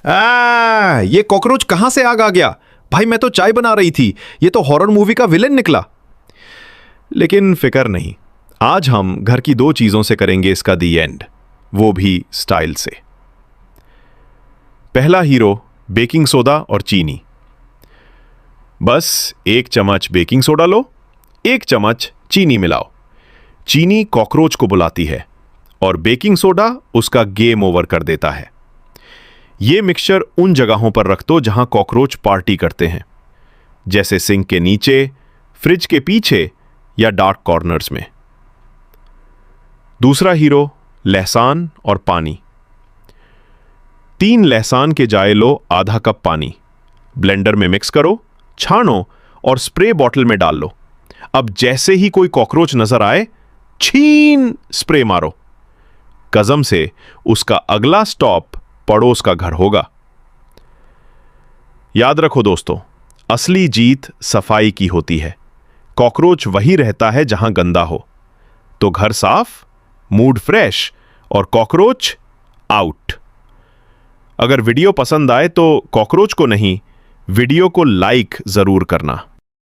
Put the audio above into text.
ये कॉकरोच कहां से आग आ गया? भाई मैं तो चाय बना रही थी, ये तो हॉरर मूवी का विलेन निकला। लेकिन फिक्र नहीं, आज हम घर की दो चीजों से करेंगे इसका दी एंड, वो भी स्टाइल से। पहला हीरो बेकिंग सोडा और चीनी। बस 1 चम्मच बेकिंग सोडा लो, 1 चम्मच चीनी मिलाओ। चीनी कॉकरोच को बुलाती है और बेकिंग सोडा उसका गेम ओवर कर देता है। यह मिक्सचर उन जगहों पर रख दो जहां कॉकरोच पार्टी करते हैं, जैसे सिंक के नीचे, फ्रिज के पीछे या डार्क कॉर्नर्स में। दूसरा हीरो लहसुन और पानी। 3 लहसुन के जाए लो, आधा कप पानी, ब्लेंडर में मिक्स करो, छानो और स्प्रे बॉटल में डाल लो। अब जैसे ही कोई कॉकरोच नजर आए, छीन स्प्रे मारो। कसम से उसका अगला स्टॉप पड़ोस का घर होगा। याद रखो दोस्तों, असली जीत सफाई की होती है। कॉकरोच वही रहता है जहां गंदा हो। तो घर साफ, मूड फ्रेश और कॉकरोच आउट। अगर वीडियो पसंद आए तो कॉकरोच को नहीं, वीडियो को लाइक जरूर करना।